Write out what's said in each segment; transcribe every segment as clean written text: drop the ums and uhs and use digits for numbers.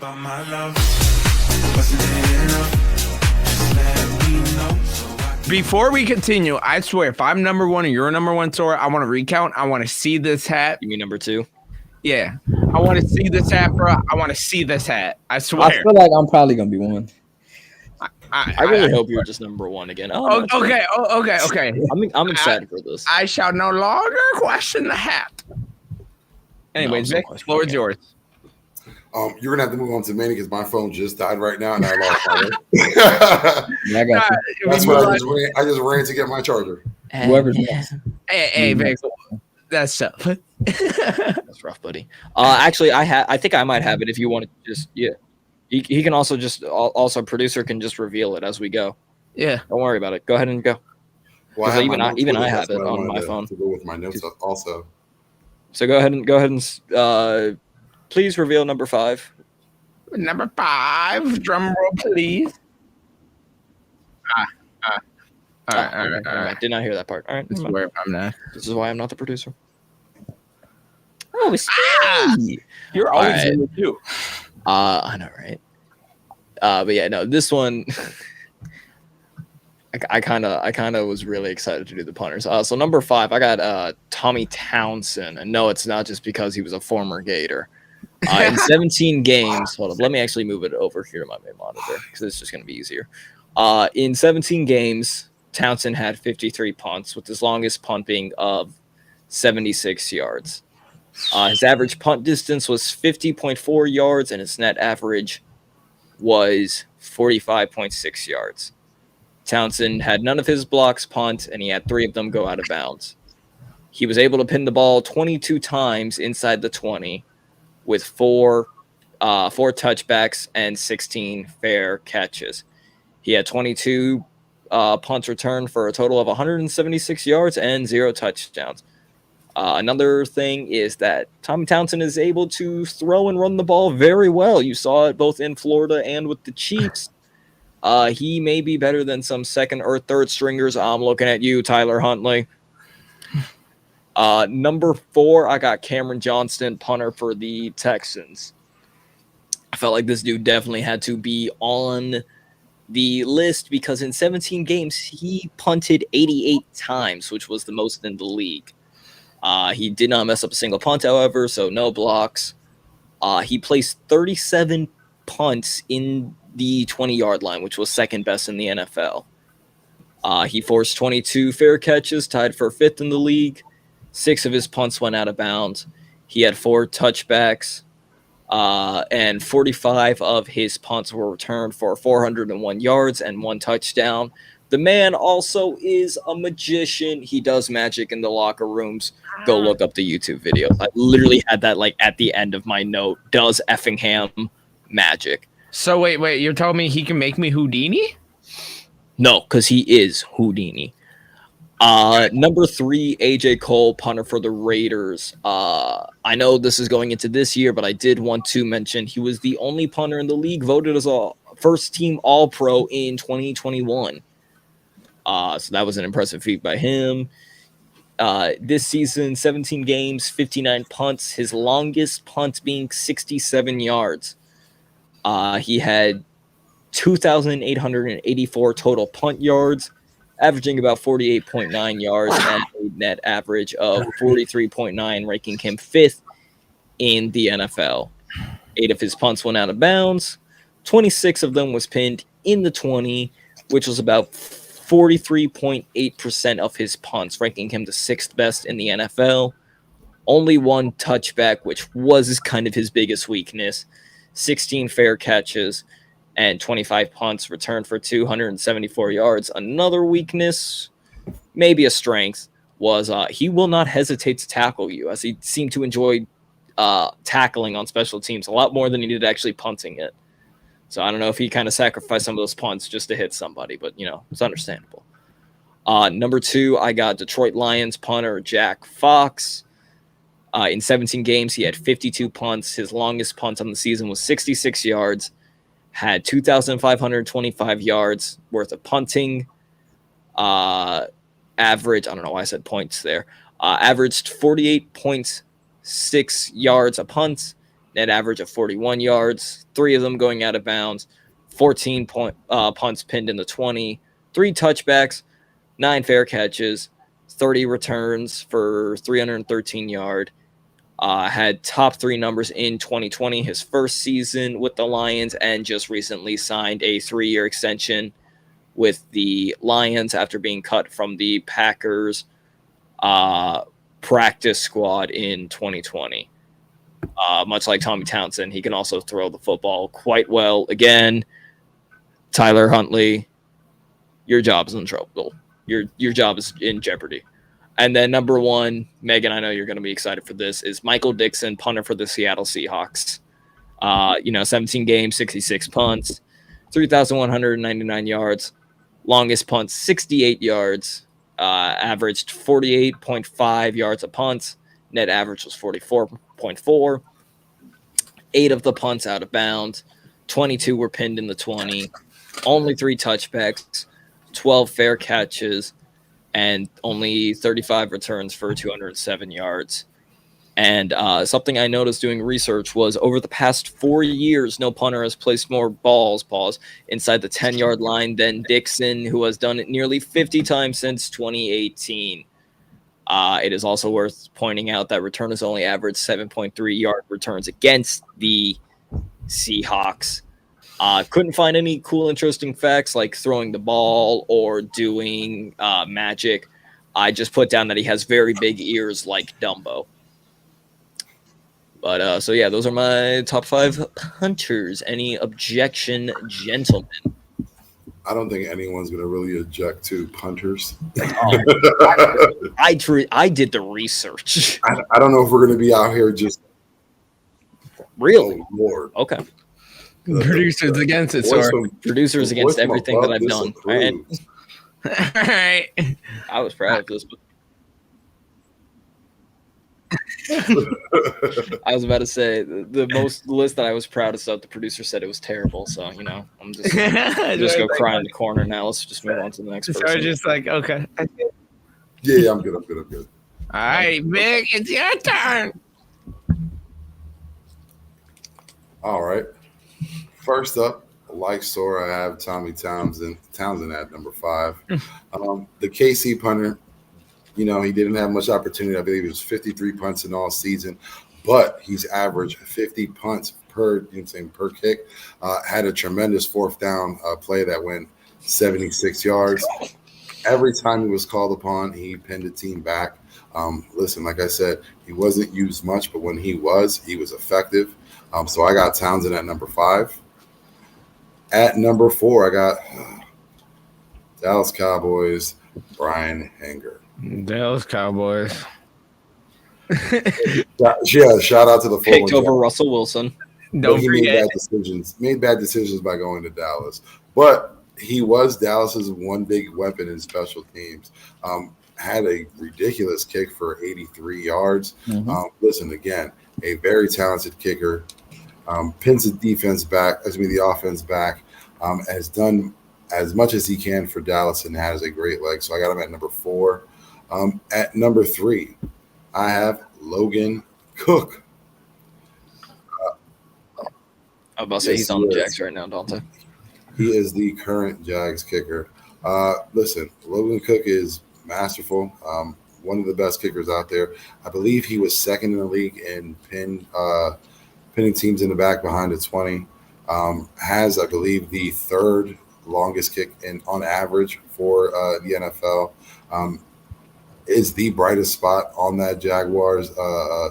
about my love. Wasn't it enough? Just let me know. Before we continue, I swear, if I'm number one and you're number one, Sora, I want to recount. I want to see this hat. You mean number two? Yeah. I want to see this hat, bro. I want to see this hat. I swear. I feel like I'm probably gonna be one. I really hope you're just number one again. Oh, no, okay. Okay. I'm excited for this. I shall no longer question the hat. Anyways, Vic, floor is yours. You're gonna have to move on to Manny because my phone just died right now and I lost my way. I got you. That's what I just ran to get my charger. Whoever's next. Hey, Vic, that's tough. That's rough, buddy. Actually, I think I might have it if you want to just He can also producer can just reveal it as we go. Yeah, don't worry about it. Go ahead and go. Well, I have it on my phone. To go with my notes also. So go ahead and please reveal number 5. Number 5, drum roll, please. All right. Did not hear that part. All right, this is where I'm not. This is why I'm not the producer. Oh, you're always in it too. I know, right? But yeah, no, this one, I kind of was really excited to do the punters. So number 5, I got Tommy Townsend, and no, it's not just because he was a former Gator. In 17 games, hold up, let me actually move it over here to my main monitor because it's just going to be easier. In 17 games, Townsend had 53 punts, with his longest punt being of 76 yards. His average punt distance was 50.4 yards, and his net average was 45.6 yards. Townsend had none of his blocks punt, and he had 3 of them go out of bounds. He was able to pin the ball 22 times inside the 20, with 4 touchbacks and 16 fair catches. He had 22 punts returned for a total of 176 yards and 0 touchdowns. Another thing is that Tommy Townsend is able to throw and run the ball very well. You saw it both in Florida and with the Chiefs. He may be better than some second or third stringers. I'm looking at you, Tyler Huntley. Number 4, I got Cameron Johnston, punter for the Texans. I felt like this dude definitely had to be on the list because in 17 games, he punted 88 times, which was the most in the league. He did not mess up a single punt, however, so no blocks. He placed 37 punts in the 20-yard line, which was second best in the NFL. He forced 22 fair catches, tied for 5th in the league. 6 of his punts went out of bounds. He had 4 touchbacks, and 45 of his punts were returned for 401 yards and 1 touchdown. The man also is a magician. He does magic in the locker rooms. Go look up the YouTube videos. I literally had that like at the end of my note. Does Effingham magic? So wait. You're telling me he can make me Houdini? No, because he is Houdini. Number 3, AJ Cole, punter for the Raiders. I know this is going into this year, but I did want to mention he was the only punter in the league voted as a first-team All-Pro in 2021. So that was an impressive feat by him. This season, 17 games, 59 punts, his longest punt being 67 yards. He had 2,884 total punt yards, averaging about 48.9 yards and a net average of 43.9, ranking him 5th in the NFL. 8 of his punts went out of bounds. 26 of them was pinned in the 20, which was about 43.8% of his punts, ranking him the 6th best in the NFL. Only 1 touchback, which was kind of his biggest weakness. 16 fair catches and 25 punts returned for 274 yards. Another weakness, maybe a strength, was he will not hesitate to tackle you, as he seemed to enjoy tackling on special teams a lot more than he did actually punting it. So I don't know if he kind of sacrificed some of those punts just to hit somebody, but, it's understandable. Number 2, I got Detroit Lions punter Jack Fox. In 17 games, he had 52 punts. His longest punt on the season was 66 yards, had 2,525 yards worth of punting. Average, I don't know why I said points there. Averaged 48.6 yards a punt net average of 41 yards, 3 of them going out of bounds, 14 punts pinned in the 20, 3 touchbacks, 9 fair catches, 30 returns for 313 yards. Had top 3 numbers in 2020, his first season with the Lions, and just recently signed a 3-year extension with the Lions after being cut from the Packers practice squad in 2020. Much like Tommy Townsend, he can also throw the football quite well. Again, Tyler Huntley, your job is in trouble. Your job is in jeopardy. And then number 1, Megan, I know you're going to be excited for this, is Michael Dickson, punter for the Seattle Seahawks. 17 games, 66 punts, 3,199 yards, longest punt, 68 yards, averaged 48.5 yards a punt. Net average was 44.4. 8 of the punts out of bounds, 22 were pinned in the 20, only 3 touchbacks, 12 fair catches, and only 35 returns for 207 yards. And something I noticed doing research was over the past 4 years, no punter has placed more balls inside the 10-yard line than Dickson, who has done it nearly 50 times since 2018. It is also worth pointing out that returners only averaged 7.3 yard returns against the Seahawks. Couldn't find any cool, interesting facts like throwing the ball or doing magic. I just put down that he has very big ears like Dumbo. But so yeah, those are my top 5 punters. Any objection, gentlemen? I don't think anyone's going to really object to punters. I did the research. I don't know if we're going to be out here just. Really? Oh, Lord. Okay. Producers against it, sorry. Producers against everything that I've done. All right. All right. I was proud of this. I was about to say the list that I was proudest of, the producer said it was terrible. So, I'm just go cry in the corner now. Let's just move on to the next person. So just like, okay. Yeah, I'm good. All right, Vic, it's your turn. All right. First up, like Sora, I have Tommy Townsend at number 5. The KC punter, he didn't have much opportunity. I believe it was 53 punts in all season, but he's averaged 50 punts per kick. Had a tremendous 4th down play that went 76 yards. Every time he was called upon, he pinned the team back. Listen, like I said, he wasn't used much, but when he was effective. So I got Townsend at number 5. At number 4, I got Dallas Cowboys, Brian Hanger. Dallas Cowboys. Yeah, shout out to the picked over Russell Wilson. Don't forget. Made bad decisions by going to Dallas. But he was Dallas's one big weapon in special teams. Had a ridiculous kick for 83 yards. Mm-hmm. Listen, again, a very talented kicker. Pins the offense back. Has done as much as he can for Dallas and has a great leg. So I got him at number 4. At number 3, I have Logan Cook. I was about to say he's on the Jags right now, Dante. He is the current Jags kicker. Listen, Logan Cook is masterful. One of the best kickers out there. I believe he was 2nd in the league in pinning teams in the back behind the 20. Has, I believe, the 3rd longest kick on average for the NFL. Is the brightest spot on that Jaguars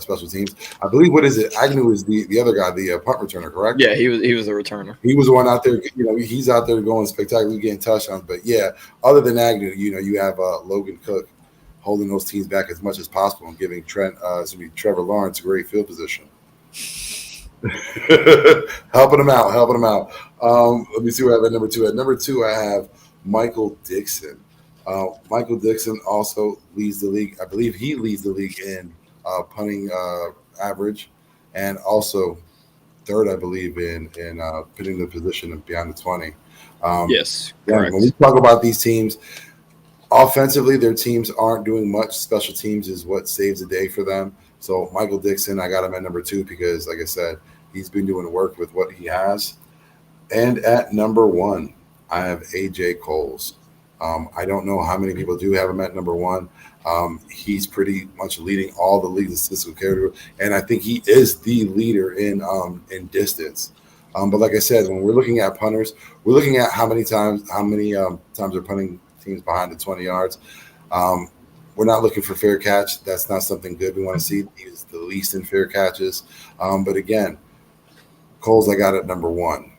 special teams. I believe, what is it? Agnew is the other guy, the punt returner, correct? Yeah, he was a returner. He was the one out there. He's out there going spectacularly, getting touchdowns. But yeah, other than Agnew, you have Logan Cook holding those teams back as much as possible and giving Trevor Lawrence a great field position. helping him out. Let me see what I have at number 2. At number 2, I have Michael Dickson. Michael Dickson also leads the league. I believe he leads the league in punting average, and also 3rd, I believe, in pinning the position beyond the 20. Yes, correct. When we talk about these teams, offensively, their teams aren't doing much. Special teams is what saves the day for them. So Michael Dixon, I got him at number 2 because, like I said, he's been doing work with what he has. And at number 1, I have AJ Coles. I don't know how many people do have him at number 1. He's pretty much leading all the leagues in statistical category, and I think he is the leader in distance. But like I said, when we're looking at punters, we're looking at how many times they're punting teams behind the 20 yards. We're not looking for fair catch. That's not something good we want to see. He's the least in fair catches. But again, Coles I got at number 1.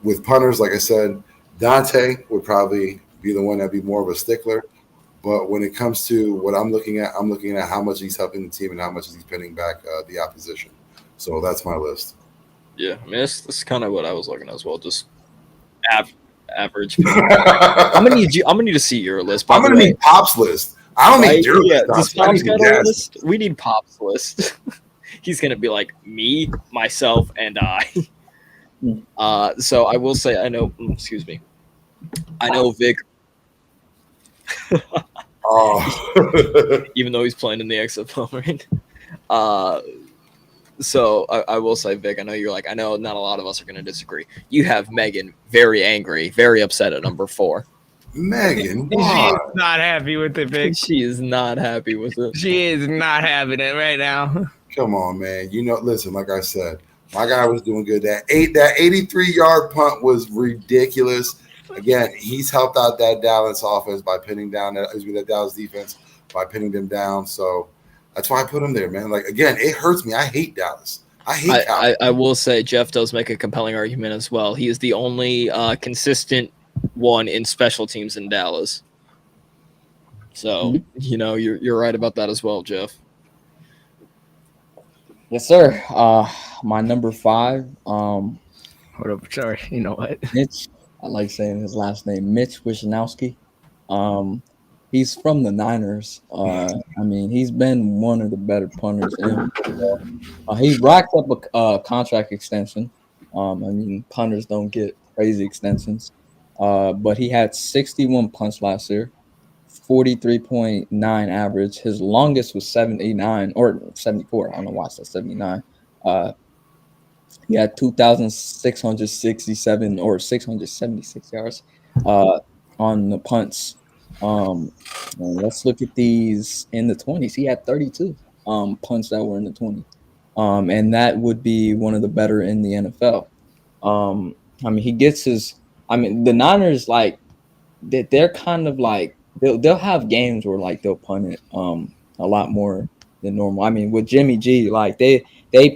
With punters, like I said, Dante would probably be the one that'd be more of a stickler. But when it comes to what I'm looking at how much he's helping the team and how much he's pinning back the opposition. So that's my list. Yeah, I mean, that's kind of what I was looking at as well. Just average. I'm gonna need to see your list. I'm gonna need Pop's list. I don't need your list. Does Pop's got a list? We need Pop's list. He's gonna be like me, myself, and I. So I will say, I know. Excuse me. I know Vic. Even though he's playing in the XFL, right? So I will say, Vic, I know you're like, I know not a lot of us are going to disagree. You have Megan very angry, very upset at number 4. Megan, she is not happy with it, Vic. She is not happy with it. She is not having it right now. Come on, man. Listen, like I said, my guy was doing good. That 83-yard punt was ridiculous. Again, he's helped out that Dallas offense by pinning down that Dallas defense by pinning them down. So that's why I put him there, man. Like, again, it hurts me. I hate Dallas. I will say Jeff does make a compelling argument as well. He is the only consistent one in special teams in Dallas. So, you're right about that as well, Jeff. Yes, sir. My number 5. Hold up, sorry. You know what? Mitch. I like saying his last name, Mitch Wisnowski. He's from the Niners. I mean, he's been one of the better punters in football. He racked up a contract extension. I mean, punters don't get crazy extensions. But he had 61 punts last year, 43.9 average. His longest was 79 or 74. I don't know why I said 79. He had 2,667 or 676 yards on the punts. Let's look at these in the 20s. He had 32 punts that were in the 20s. And that would be one of the better in the NFL. I mean, he gets his – I mean, the Niners, like, they're kind of like – they'll have games where, like, they'll punt it a lot more than normal. I mean, with Jimmy G, like, they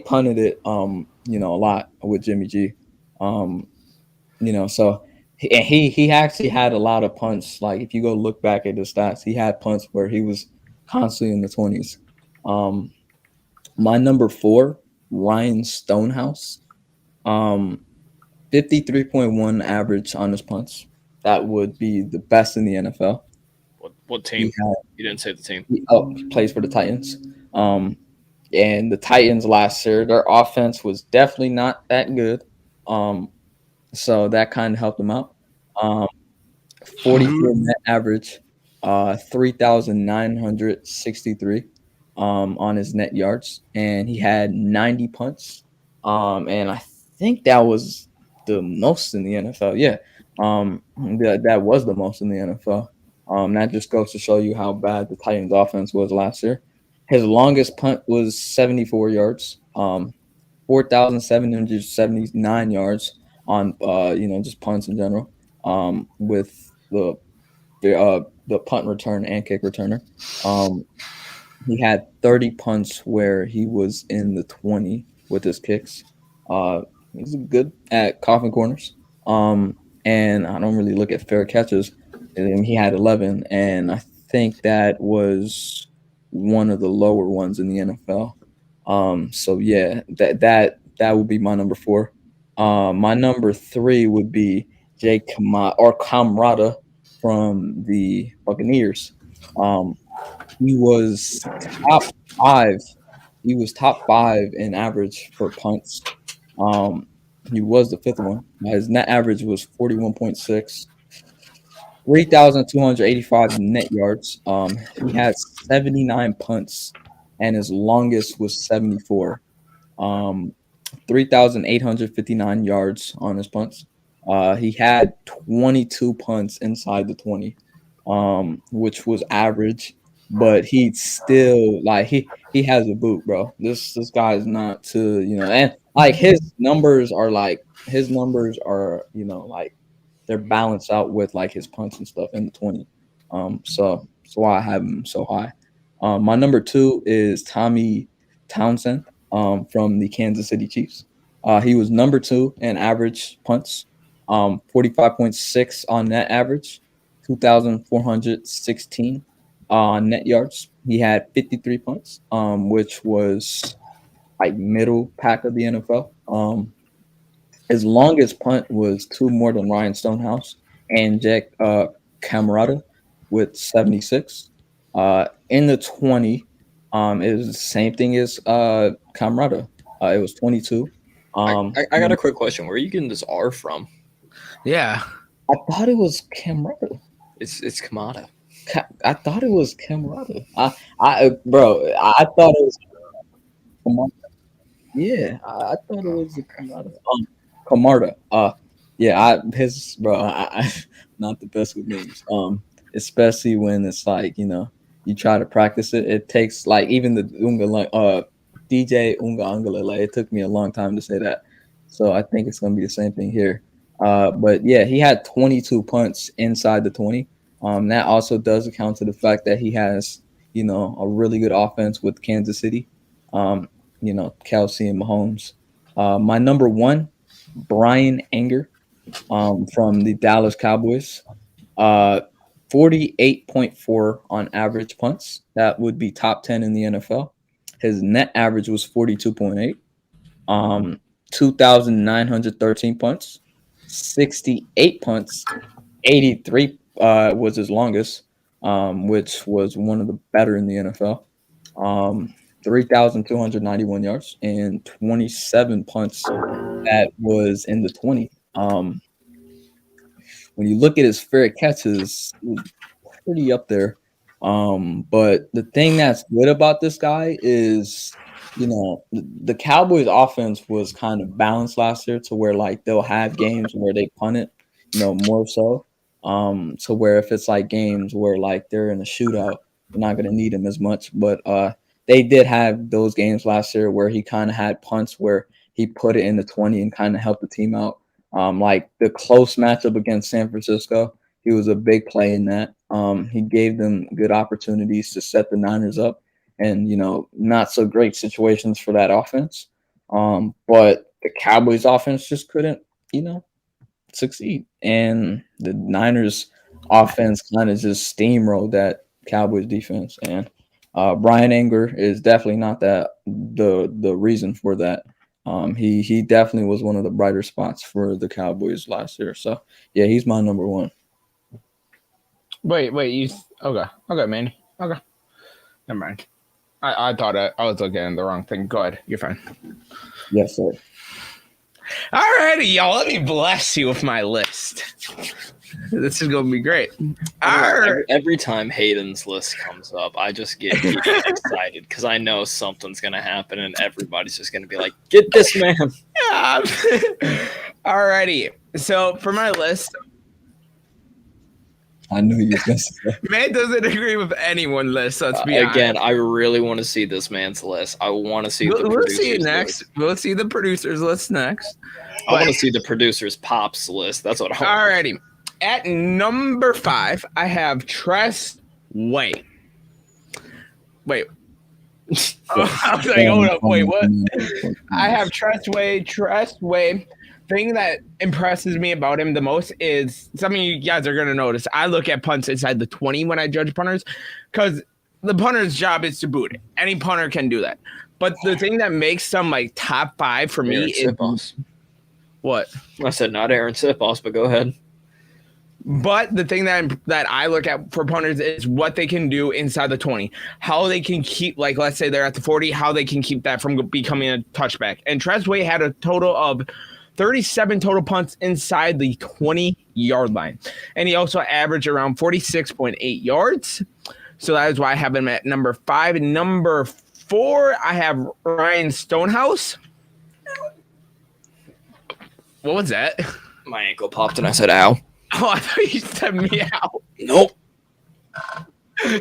punted it a lot with Jimmy G. So he actually had a lot of punts. Like, if you go look back at the stats, he had punts where he was constantly in the 20s. My number 4, Ryan Stonehouse, 53.1 average on his punts. That would be the best in the NFL. What team? You didn't say the team. He plays for the Titans. And the Titans last year, their offense was definitely not that good. So that kind of helped him out. 44 net average, 3,963 on his net yards. And he had 90 punts. And I think that was the most in the NFL. Yeah. That was the most in the NFL. That just goes to show you how bad the Titans offense was last year. His longest punt was 74 yards, 4,779 yards on, just punts in general, with the punt return and kick returner. He had 30 punts where he was in the 20 with his kicks. He's good at coffin corners. And I don't really look at fair catches. And he had 11, and I think that was one of the lower ones in the NFL. So yeah, that would be my number 4. My number 3 would be Jay Camarada from the Buccaneers. He was top 5. He was top 5 in average for punts. He was the 5th one. His net average was 41.6. 3,285 net yards. He had 79 punts and his longest was 74. 3,859 yards on his punts. He had 22 punts inside the 20, which was average, but he still like he has a boot, bro. This guy is not to, and like his numbers are like they're balanced out with like his punts and stuff in the 20. So that's why I have him so high. My number 2 is Tommy Townsend from the Kansas City Chiefs. He was number 2 in average punts, 45.6 on net average, 2,416 net yards. He had 53 punts, which was like middle pack of the NFL. His longest punt was 2 more than Ryan Stonehouse and Jack Camarada with 76. In the 20, it was the same thing as Camarada. It was 22. I got a quick question. Where are you getting this R from? Yeah. I thought it was Camarada. It's Kamada. I thought it was Camarada. I thought it was Camarada. Yeah, I thought it was Camarada. Camarada. Yeah, I not the best with names. Especially when it's like, you try to practice it. It takes like even the DJ Unga Angala, like it took me a long time to say that. So I think it's gonna be the same thing here. But yeah, he had 22 punts inside the 20. That also does account to the fact that he has, a really good offense with Kansas City. Kelsey and Mahomes. My number 1, Brian Anger, from the Dallas Cowboys. 48.4 on average punts. That would be top 10 in the NFL. His net average was 42.8. 2,913 punts, 68 punts, 83 was his longest, which was one of the better in the NFL. 3,291 yards and 27 punts. That was in the 20. When you look at his fair catches, pretty up there. But the thing that's good about this guy is, the Cowboys offense was kind of balanced last year to where like they'll have games where they punt it, more so. To where if it's like games where like they're in a shootout, they're not going to need him as much. But they did have those games last year where he kind of had punts where he put it in the 20 and kind of helped the team out. Like the close matchup against San Francisco, he was a big play in that. He gave them good opportunities to set the Niners up and, not so great situations for that offense. But the Cowboys offense just couldn't, succeed. And the Niners offense kind of just steamrolled that Cowboys defense. And Brian Anger is definitely not the reason for that. He definitely was one of the brighter spots for the Cowboys last year. So yeah, he's my number 1. Wait, okay, man. Okay. Never mind. I thought I was looking at the wrong thing. Go ahead. You're fine. Yes, sir. All righty, y'all. Let me bless you with my list. This is going to be great. Every time Hayden's list comes up, I just get excited because I know something's going to happen and everybody's just going to be like, get this man. Yeah. All righty. So for my list, I knew you were going to say that. Man doesn't agree with anyone's list. So let's be honest. Again, I really want to see this man's list. I want to see the We'll producers see it next. list. We'll see the producers list next. I want to see the producers pops list. That's what I want. Alrighty. At number 5, I have Tress Way. Wait. I was like, hold up. Wait, what? I have Tress Way. Thing that impresses me about him the most is some of you guys are going to notice. I look at punts inside the 20 when I judge punters because the punter's job is to boot it. Any punter can do that. But the thing that makes some like top 5 for me is what? I said not Aaron Sipos, but go ahead. But the thing that I look at for punters is what they can do inside the 20. How they can keep, like, let's say they're at the 40, how they can keep that from becoming a touchback. And Tresway had a total of 37 total punts inside the 20-yard line. And he also averaged around 46.8 yards. So that is why I have him at number 5. And number 4, I have Ryan Stonehouse. What was that? My ankle popped and I said, ow. Oh, I thought you said meow. Nope. I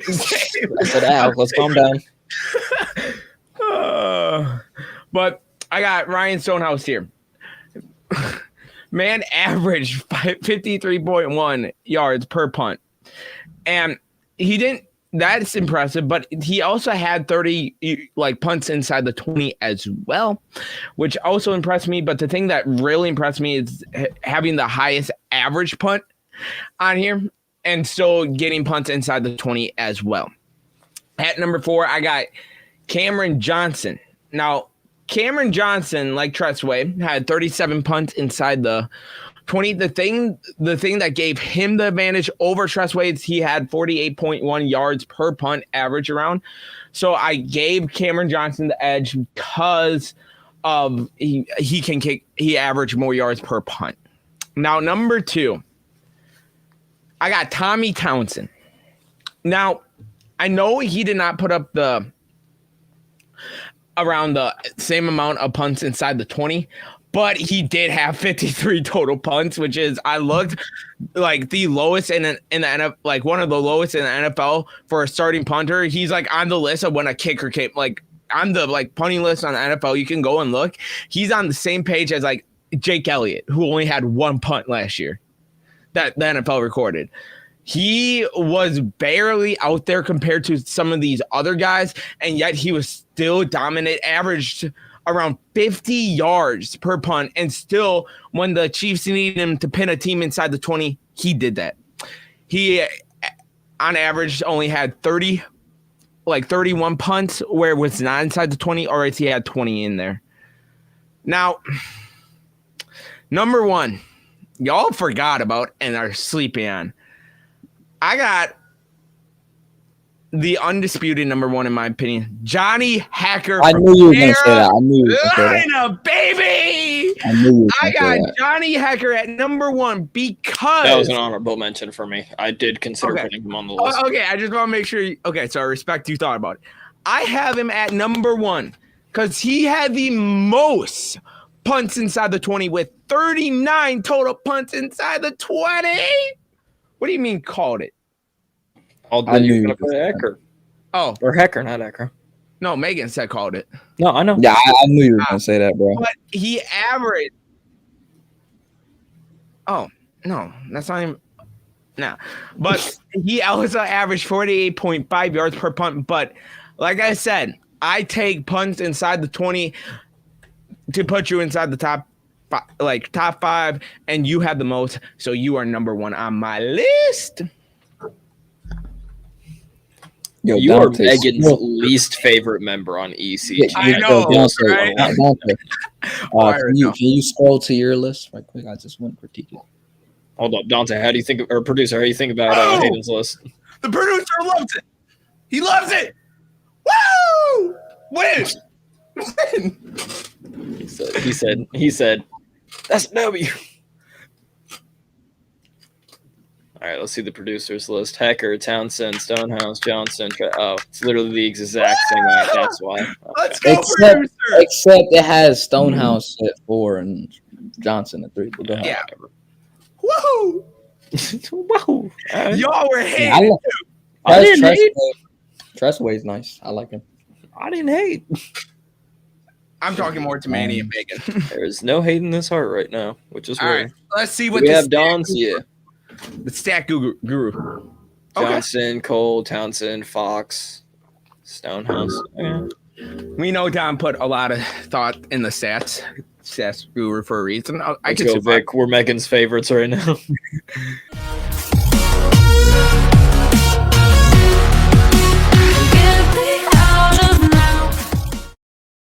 said, ow. Let's calm down. But I got Ryan Stonehouse here. Man averaged 53.1 yards per punt. And he didn't, that's impressive, but he also had 30 punts inside the 20 as well, which also impressed me. But the thing that really impressed me is having the highest average punt on here and still getting punts inside the 20 as well. At number 4, I got Cameron Johnson. Now, Cameron Johnson, like Tressway, had 37 punts inside the 20. The thing that gave him the advantage over Tressway is he had 48.1 yards per punt average around. So I gave Cameron Johnson the edge because of he can kick. He averaged more yards per punt. Now, number 2, I got Tommy Townsend. Now, I know he did not put up around the same amount of punts inside the 20, but he did have 53 total punts, which is, I looked, like the lowest in the NFL, like one of the lowest in the NFL for a starting punter. He's like on the list of when a kicker came, like on the punting list on the NFL. You can go and look. He's on the same page as like Jake Elliott, who only had 1 punt last year that the NFL recorded. He was barely out there compared to some of these other guys, and yet he was still dominant, averaged around 50 yards per punt, and still, when the Chiefs needed him to pin a team inside the 20, he did that. He, on average, only had 31 punts where it was not inside the 20, or he had 20 in there. Now, number 1, y'all forgot about and are sleeping on. I got the undisputed number 1 in my opinion, Johnny Hacker. I knew you were going to say that. I knew you were going to say that. Baby! I knew you were I got Johnny Hacker at number 1 because that was an honorable mention for me. I did consider putting him on the list. Okay, I just want to make sure. So I respect you thought about it. I have him at number 1 because he had the most punts inside the 20 with 39 total punts inside the 20. What do you mean called it? I knew you were going to put Ecker. Oh. Or Hecker, not Ecker. No, Megan said called it. No, I know. Yeah, I knew you were going to say that, bro. But he averaged. Oh, no. That's not even. Nah. But he also averaged 48.5 yards per punt. But like I said, I take punts inside the 20 to put you inside the top 5, and you have the most, so you are number 1 on my list. Yo, you are Megan's least favorite member on ECG. I know, right? Can you scroll to your list right quick? I just want to critique it. Hold up, Dante. How do you think, or producer? How do you think about Hayden's list? The producer loves it. He loves it. Woo! Win. He said. That's a W. All right, let's see the producers list. Hecker, Townsend, Stonehouse, Johnson. It's literally the exact same way. That's why. Let's go, producer. Except it has Stonehouse at 4 and Johnson at 3. Yeah. Woohoo! Whoa! Y'all were hating. I didn't hate. Tressway's nice. I like him. I didn't hate. I'm talking more to Manny and Megan. There's no hate in this heart right now, which is weird. Right, let's see what we have. Don's, yeah. The stat guru. Johnson, Cole, Townsend, Fox, Stonehouse. Yeah. We know Don put a lot of thought in the stats guru for a reason. Let's go, Vic. We're Megan's favorites right now.